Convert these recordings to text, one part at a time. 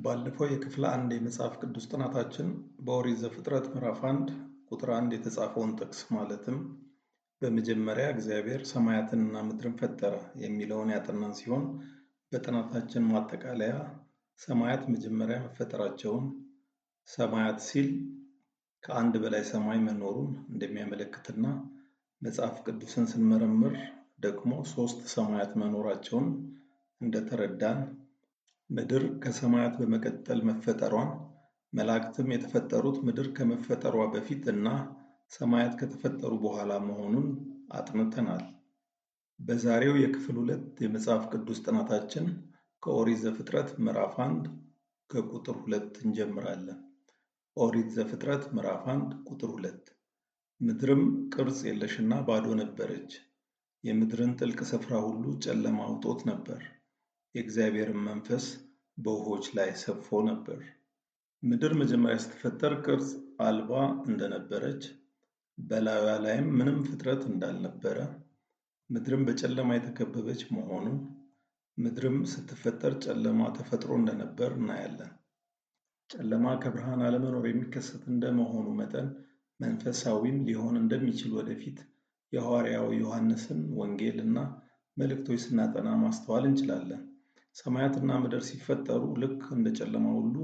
ባለፈው የክፍል 1 የመጽሐፍ ቅዱስ ጥናታችን በኦሪት ዘፍጥረት ምዕራፍ 1 ቁጥር 1 የተጻፈውን ጥቅስ ማለትም በመጀመሪያ እግዚአብሔር ሰማያትንና ምድርን ፈጠረ የሚለውን ያጠናን ሲሆን በጥናታችን ማጠቃለያ ሰማያት መጀመሪያ መፈጠራቸውን፣ ሰማያት ሲል ከአንድ በላይ ሰማይ መኖሩን እንደሚያመለክትና መጽሐፍ ቅዱስን ስንመረምር ደግሞ 3 ሰማያት መኖራቸውን እንደተረዳን፣ ምድር ከሰማያት በመቀጠል መፈጠሯን፣ መላእክትም የተፈጠሩት ምድር ከመፈጠሯ በፊት እና ሰማያት ከተፈጠሩ በኋላ መሆኑን አጥንተናል። በዛሬው የክፍል 2 የመጽሐፍ ቅዱስ ጥናታችን ከኦሪት ዘፍጥረት ምዕራፍ 1 ከቁጥር 2 እንጀምራለን። ኦሪት ዘፍጥረት ምዕራፍ 1 ቁጥር 2 ምድርም ቅርጽ የለሽና ባዶ ነበረች፣ የምድርን ጥልቅ ስፍራ ሁሉ ጨለማ አውጦት ነበር፣ የእግዚአብሔርን መንፈስ በውኆች ላይ ሰፎ ነበር። ምድር መጀመሪያ ስትፈጠር ቅርጽ አልባ እንደነበረች፣ በላዩዋ ላይም ምንም ፍጥረት እንዳልነበረ፣ ምድርም በጨለማ የተከበበች መሆኑን፣ ምድርም ስትፈጠር ጨለማ ተፈጥሮ እንደነበር እናያለን። ጨለማ ከብርሃን አለመኖር የሚከሰት እንደመሆኑ መጠን መንፈሳዊም ሊሆን እንደሚችል ወደፊት የሐዋርያው ዮሐንስን ወንጌል እና መልእክቶች ስናጠና ማስተዋል እንችላለን። ሰማያትና ምድር ሲፈጠሩ ልክ እንደ ጨለማ ሁሉ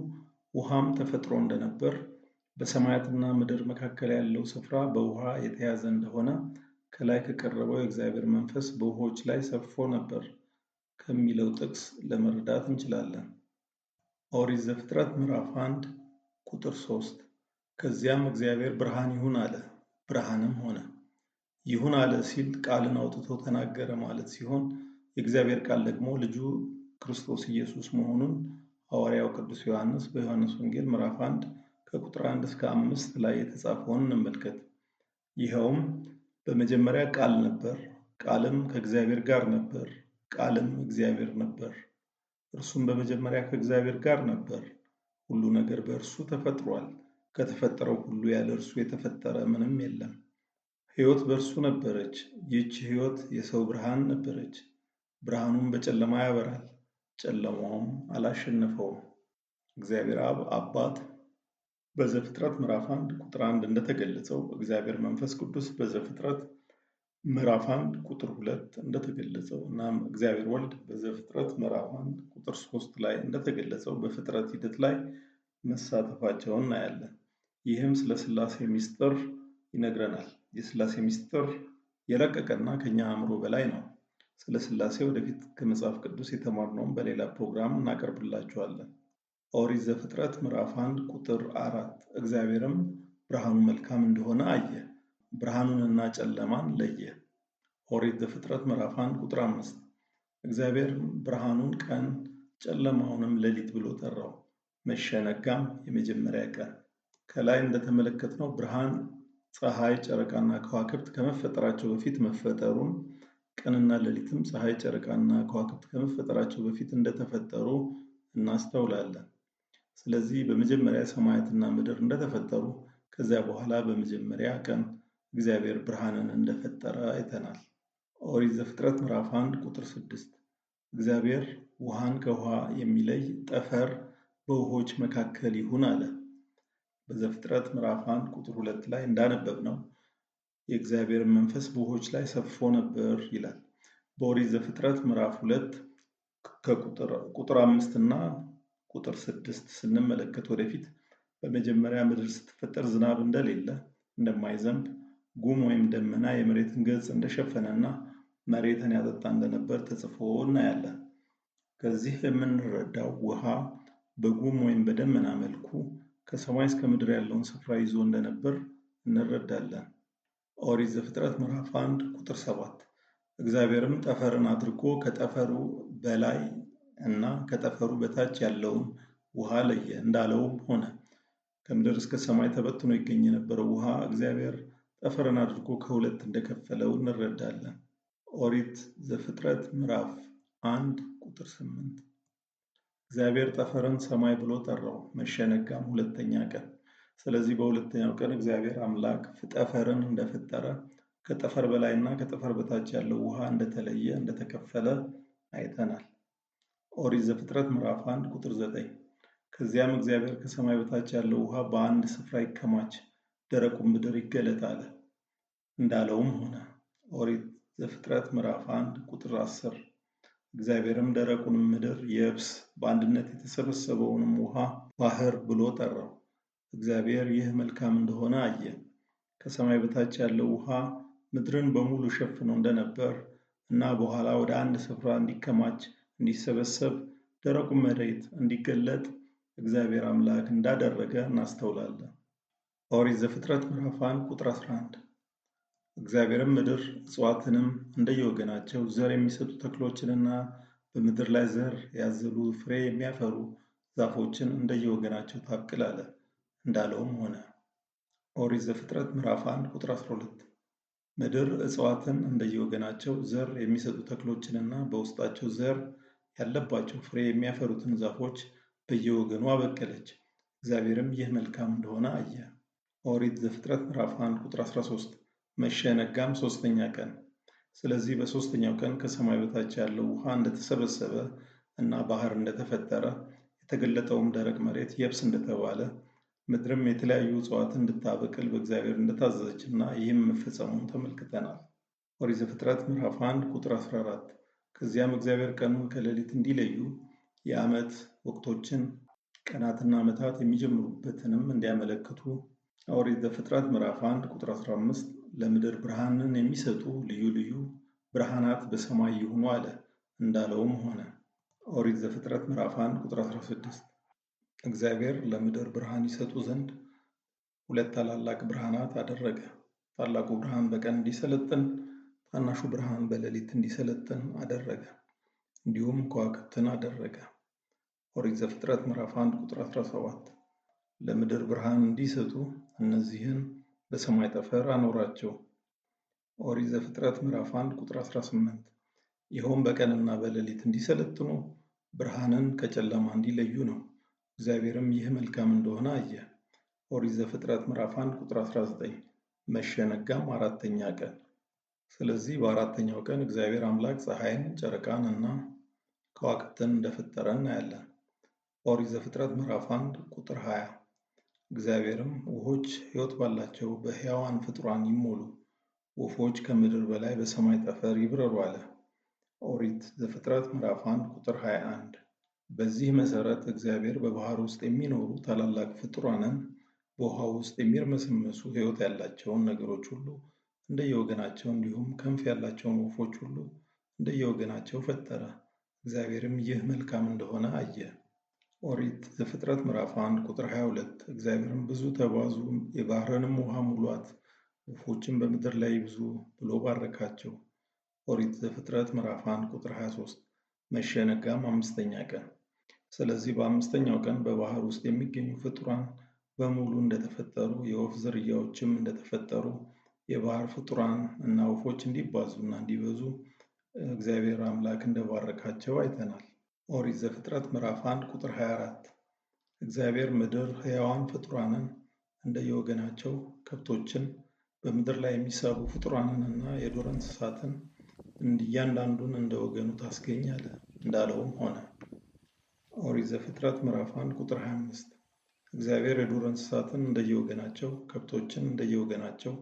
ውሃም ተፈጥሮ እንደነበር፣ በሰማያትና ምድር መካከል ያለው ስፍራ በውሃ የተያዘ እንደሆነ ከላይ ከቀረበው የእግዚአብሔር መንፈስ በውኆች ላይ ሰፎ ነበር ከሚለው ጥቅስ ለመረዳት እንችላለን። ኦሪት ዘፍጥረት ምዕራፍ 1 ቁጥር 3 ከዚያም እግዚአብሔር ብርሃን ይሁን አለ፣ ብርሃንም ሆነ። ይሁን አለ ሲል ቃልን አውጥቶ ተናገረ ማለት ሲሆን የእግዚአብሔር ቃል ደግሞ ልጁ ክርስቶስ ኢየሱስ መሆኑን ሐዋርያው ቅዱስ ዮሐንስ በዮሐንስ ወንጌል ምዕራፍ 1 ከቁጥር 1 እስከ 5 ላይ የተጻፈውን እንመልከት። ይኸውም በመጀመሪያ ቃል ነበር፣ ቃልም ከእግዚአብሔር ጋር ነበር፣ ቃልም እግዚአብሔር ነበር። እርሱም በመጀመሪያ ከእግዚአብሔር ጋር ነበር። ሁሉ ነገር በእርሱ ተፈጥሯል፣ ከተፈጠረው ሁሉ ያለ እርሱ የተፈጠረ ምንም የለም። ሕይወት በእርሱ ነበረች፣ ይህች ሕይወት የሰው ብርሃን ነበረች። ብርሃኑም በጨለማ ያበራል፣ ጨለማውም አላሸነፈውም። እግዚአብሔር አብ አባት በዘፍጥረት ምዕራፍ 1 ቁጥር 1 እንደተገለጸው፣ እግዚአብሔር መንፈስ ቅዱስ በዘፍጥረት ምዕራፍ 1 ቁጥር 2 እንደተገለጸው እና እግዚአብሔር ወልድ በዘፍጥረት ምዕራፍ 1 ቁጥር 3 ላይ እንደተገለጸው በፍጥረት ሂደት ላይ መሳተፋቸውን እናያለን። ይህም ስለ ሥላሴ ምስጢር ይነግረናል። የሥላሴ ምስጢር የረቀቀና ከኛ አእምሮ በላይ ነው። ስለ ሥላሴ ወደፊት ከመጽሐፍ ቅዱስ የተማርነውን በሌላ ፕሮግራም እናቀርብላችኋለን። ኦሪት ዘፍጥረት ምዕራፍ 1 ቁጥር 4 እግዚአብሔርም ብርሃኑ መልካም እንደሆነ አየ፣ ብርሃኑንና ጨለማን ለየ። ኦሪት ዘፍጥረት ምዕራፍ 1 ቁጥር 5 እግዚአብሔር ብርሃኑን ቀን ጨለማውንም ሌሊት ብሎ ጠራው፣ መሸ ነጋም የመጀመሪያ ቀን። ከላይ እንደተመለከትነው ብርሃን፣ ፀሐይ፣ ጨረቃና ከዋክብት ከመፈጠራቸው በፊት መፈጠሩን፣ ቀንና ሌሊትም ፀሐይ፣ ጨረቃና ከዋክብት ከመፈጠራቸው በፊት እንደተፈጠሩ እናስተውላለን። ስለዚህ በመጀመሪያ ሰማያትና ምድር እንደተፈጠሩ ከዚያ በኋላ በመጀመሪያ ቀን እግዚአብሔር ብርሃንን እንደፈጠረ አይተናል። ኦሪት ዘፍጥረት ምዕራፍ 1 ቁጥር 6 እግዚአብሔር ውሃን ከውሃ የሚለይ ጠፈር በውኆች መካከል ይሁን አለ። በዘፍጥረት ምዕራፍ 1 ቁጥር 2 ላይ እንዳነበብነው የእግዚአብሔር መንፈስ በውኆች ላይ ሰፎ ነበር ይላል። በኦሪት ዘፍጥረት ምዕራፍ 2 ከቁጥር 5 እና ቁጥር 6 ስንመለከት ወደፊት በመጀመሪያ ምድር ስትፈጠር ዝናብ እንደሌለ፣ እንደማይዘንብ፣ ጉም ወይም ደመና የመሬትን ገጽ እንደሸፈነና መሬትን ያጠጣ እንደነበር ተጽፎ እናያለን። ከዚህ የምንረዳው ውሃ በጉም ወይም በደመና መልኩ ከሰማይ እስከ ምድር ያለውን ስፍራ ይዞ እንደነበር እንረዳለን። ኦሪት ዘፍጥረት ምዕራፍ 1 ቁጥር 7 እግዚአብሔርም ጠፈርን አድርጎ ከጠፈሩ በላይ እና ከጠፈሩ በታች ያለውን ውሃ ለየ፣ እንዳለውም ሆነ። ከምድር እስከ ሰማይ ተበትኖ ይገኝ የነበረው ውሃ እግዚአብሔር ጠፈርን አድርጎ ከሁለት እንደከፈለው እንረዳለን። ኦሪት ዘፍጥረት ምዕራፍ 1 ቁጥር 8 እግዚአብሔር ጠፈርን ሰማይ ብሎ ጠራው፣ መሸ ነጋም ሁለተኛ ቀን። ስለዚህ በሁለተኛው ቀን እግዚአብሔር አምላክ ጠፈርን እንደፈጠረ፣ ከጠፈር በላይና ከጠፈር በታች ያለው ውሃ እንደተለየ እንደተከፈለ አይተናል። ኦሪት ዘፍጥረት ምዕራፍ 1 ቁጥር 9 ከዚያም እግዚአብሔር ከሰማይ በታች ያለው ውሃ በአንድ ስፍራ ይከማች፣ ደረቁም ምድር ይገለጥ አለ። እንዳለውም ሆነ። ኦሪት ዘፍጥረት ምዕራፍ 1 ቁጥር 10። እግዚአብሔርም ደረቁንም ምድር የብስ፣ በአንድነት የተሰበሰበውንም ውሃ ባህር ብሎ ጠራው። እግዚአብሔር ይህ መልካም እንደሆነ አየ። ከሰማይ በታች ያለው ውሃ ምድርን በሙሉ ሸፍኖ እንደነበር እና በኋላ ወደ አንድ ስፍራ እንዲከማች እንዲሰበሰብ ደረቁ መሬት እንዲገለጥ እግዚአብሔር አምላክ እንዳደረገ እናስተውላለን። ኦሪት ዘፍጥረት ምዕራፍ 1 ቁጥር 11። እግዚአብሔርም ምድር እጽዋትንም እንደየወገናቸው ዘር የሚሰጡ ተክሎችንና በምድር ላይ ዘር ያዘሉ ፍሬ የሚያፈሩ ዛፎችን እንደየወገናቸው ታብቅል አለ። እንዳለውም ሆነ። ኦሪት ዘፍጥረት ምዕራፍ 1 ቁጥር 12። ምድር እጽዋትን እንደየወገናቸው ዘር የሚሰጡ ተክሎችንና በውስጣቸው ዘር ያለባቸው ፍሬ የሚያፈሩትን ዛፎች በየወገኑ አበቀለች። እግዚአብሔርም ይህ መልካም እንደሆነ አየ። ኦሪት ዘፍጥረት ምዕራፍ 1 ቁጥር 13። መሸ ነጋም ሦስተኛ ቀን። ስለዚህ በሦስተኛው ቀን ከሰማይ በታች ያለው ውሃ እንደተሰበሰበ እና ባህር እንደተፈጠረ፣ የተገለጠውም ደረቅ መሬት የብስ እንደተባለ፣ ምድርም የተለያዩ እጽዋትን እንድታበቅል በእግዚአብሔር እንደታዘዘች እና ይህም መፈጸሙን ተመልክተናል። ኦሪት ዘፍጥረት ምዕራፍ 1 ቁጥር 14። ከዚያም እግዚአብሔር ቀኑን ከሌሊት እንዲለዩ የዓመት ወቅቶችን ቀናትና ዓመታት የሚጀምሩበትንም እንዲያመለክቱ ኦሪት ዘፍጥረት ምዕራፍ 1 ቁጥር 15 ለምድር ብርሃንን የሚሰጡ ልዩ ልዩ ብርሃናት በሰማይ ይሁኑ አለ። እንዳለውም ሆነ። ኦሪት ዘፍጥረት ምዕራፍ 1 ቁጥር 16። እግዚአብሔር ለምድር ብርሃን ይሰጡ ዘንድ ሁለት ታላላቅ ብርሃናት አደረገ። ታላቁ ብርሃን በቀን እንዲሰለጥን፣ ታናሹ ብርሃን በሌሊት እንዲሰለጥን አደረገ። እንዲሁም ከዋክብትን አደረገ። ኦሪት ዘፍጥረት ምዕራፍ 1 ቁጥር 17። ለምድር ብርሃን እንዲሰጡ እነዚህን በሰማይ ጠፈር አኖራቸው። ኦሪት ዘፍጥረት ምዕራፍ 1 ቁጥር 18። ይኸውም በቀንና በሌሊት እንዲሰለጥኑ፣ ብርሃንን ከጨለማ እንዲለዩ ነው። እግዚአብሔርም ይህ መልካም እንደሆነ አየ። ኦሪት ዘፍጥረት ምዕራፍ 1 ቁጥር 19። መሸ ነጋም አራተኛ ቀን። ስለዚህ በአራተኛው ቀን እግዚአብሔር አምላክ ፀሐይን፣ ጨረቃን እና ከዋክብትን እንደፈጠረ እናያለን። ኦሪት ዘፍጥረት ምዕራፍ 1 ቁጥር 20። እግዚአብሔርም ውኆች ሕይወት ባላቸው በሕያዋን ፍጡራን ይሞሉ፣ ወፎች ከምድር በላይ በሰማይ ጠፈር ይብረሩ አለ። ኦሪት ዘፍጥረት ምዕራፍ 1 ቁጥር 21። በዚህ መሰረት እግዚአብሔር በባህር ውስጥ የሚኖሩ ታላላቅ ፍጡራንን፣ በውሃ ውስጥ የሚርመሰመሱ ሕይወት ያላቸውን ነገሮች ሁሉ እንደየወገናቸው፣ እንዲሁም ክንፍ ያላቸውን ወፎች ሁሉ እንደየወገናቸው ፈጠረ። እግዚአብሔርም ይህ መልካም እንደሆነ አየ። ኦሪት ዘፍጥረት ምዕራፍ 1 ቁጥር 22። እግዚአብሔርም ብዙ ተባዙ፣ የባህርንም ውሃ ሙሏት፣ ወፎችን በምድር ላይ ይብዙ ብሎ ባረካቸው። ኦሪት ዘፍጥረት ምዕራፍ 1 ቁጥር 23። መሸ ነጋም አምስተኛ ቀን። ስለዚህ በአምስተኛው ቀን በባህር ውስጥ የሚገኙ ፍጡራን በሙሉ እንደተፈጠሩ፣ የወፍ ዝርያዎችም እንደተፈጠሩ፣ የባህር ፍጡራን እና ወፎች እንዲባዙና እንዲበዙ እግዚአብሔር አምላክ እንደባረካቸው አይተናል። ኦሪት ዘፍጥረት ምዕራፍ 1 ቁጥር 24። እግዚአብሔር ምድር ሕያዋን ፍጡራንን እንደየወገናቸው፣ ከብቶችን፣ በምድር ላይ የሚሳቡ ፍጡራንን እና የዱር እንስሳትን እያንዳንዱን እንደ ወገኑ ታስገኝ አለ። እንዳለውም ሆነ። ኦሪት ዘፍጥረት ምዕራፍ 1 ቁጥር 25። እግዚአብሔር የዱር እንስሳትን እንደየወገናቸው፣ ከብቶችን እንደየወገናቸው፣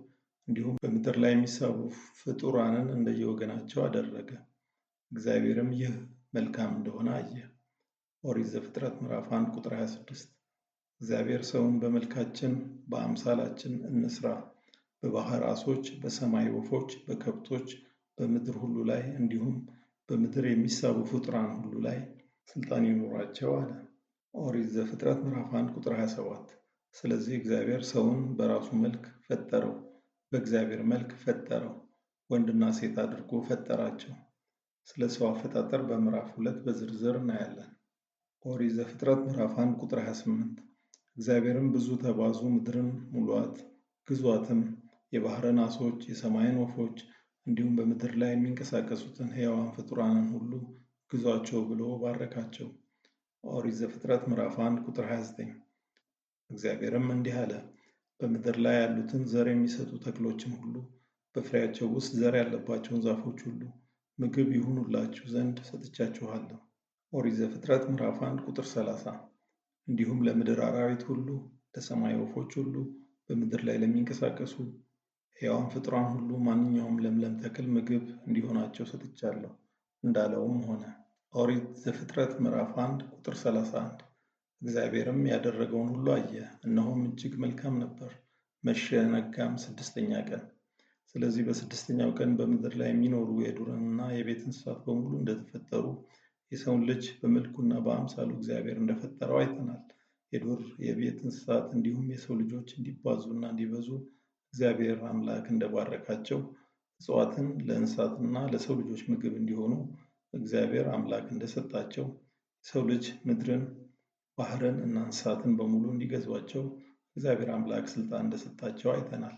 እንዲሁም በምድር ላይ የሚሳቡ ፍጡራንን እንደየወገናቸው አደረገ። እግዚአብሔርም ይህ መልካም እንደሆነ አየ። ኦሪት ዘፍጥረት ምዕራፍ 1 ቁጥር 26። እግዚአብሔር ሰውን በመልካችን በአምሳላችን እንስራ፣ በባህር ዓሦች፣ በሰማይ ወፎች፣ በከብቶች፣ በምድር ሁሉ ላይ እንዲሁም በምድር የሚሳቡ ፍጡራን ሁሉ ላይ ስልጣን ይኑራቸው አለ። ኦሪት ዘፍጥረት ምዕራፍ 1 ቁጥር 27። ስለዚህ እግዚአብሔር ሰውን በራሱ መልክ ፈጠረው፣ በእግዚአብሔር መልክ ፈጠረው፣ ወንድና ሴት አድርጎ ፈጠራቸው። ስለ ሰው አፈጣጠር በምዕራፍ 2 በዝርዝር እናያለን። ኦሪት ዘፍጥረት ምዕራፍ 1 ቁጥር 28። እግዚአብሔርም ብዙ ተባዙ፣ ምድርን ሙሏት፣ ግዟትም፣ የባህርን ዓሦች፣ የሰማይን ወፎች እንዲሁም በምድር ላይ የሚንቀሳቀሱትን ሕያዋን ፍጡራንን ሁሉ ግዟቸው ብሎ ባረካቸው። ኦሪት ዘፍጥረት ምዕራፍ 1 ቁጥር 29። እግዚአብሔርም እንዲህ አለ፣ በምድር ላይ ያሉትን ዘር የሚሰጡ ተክሎችን ሁሉ፣ በፍሬያቸው ውስጥ ዘር ያለባቸውን ዛፎች ሁሉ ምግብ ይሁኑላችሁ ዘንድ ሰጥቻችኋለሁ። ኦሪት ዘፍጥረት ምዕራፍ 1 ቁጥር 30። እንዲሁም ለምድር አራዊት ሁሉ፣ ለሰማይ ወፎች ሁሉ፣ በምድር ላይ ለሚንቀሳቀሱ ሕያዋን ፍጡራን ሁሉ ማንኛውም ለምለም ተክል ምግብ እንዲሆናቸው ሰጥቻለሁ እንዳለውም ሆነ። ኦሪት ዘፍጥረት ምዕራፍ 1 ቁጥር 31። እግዚአብሔርም ያደረገውን ሁሉ አየ፣ እነሆም እጅግ መልካም ነበር። መሸ፣ ነጋም፣ ስድስተኛ ቀን። ስለዚህ በስድስተኛው ቀን በምድር ላይ የሚኖሩ የዱርና የቤት እንስሳት በሙሉ እንደተፈጠሩ የሰውን ልጅ በመልኩና በአምሳሉ እግዚአብሔር እንደፈጠረው አይተናል። የዱር የቤት እንስሳት እንዲሁም የሰው ልጆች እንዲባዙና እንዲበዙ እግዚአብሔር አምላክ እንደባረካቸው፣ እጽዋትን ለእንስሳትና ለሰው ልጆች ምግብ እንዲሆኑ እግዚአብሔር አምላክ እንደሰጣቸው፣ የሰው ልጅ ምድርን፣ ባህርን እና እንስሳትን በሙሉ እንዲገዟቸው እግዚአብሔር አምላክ ስልጣን እንደሰጣቸው አይተናል።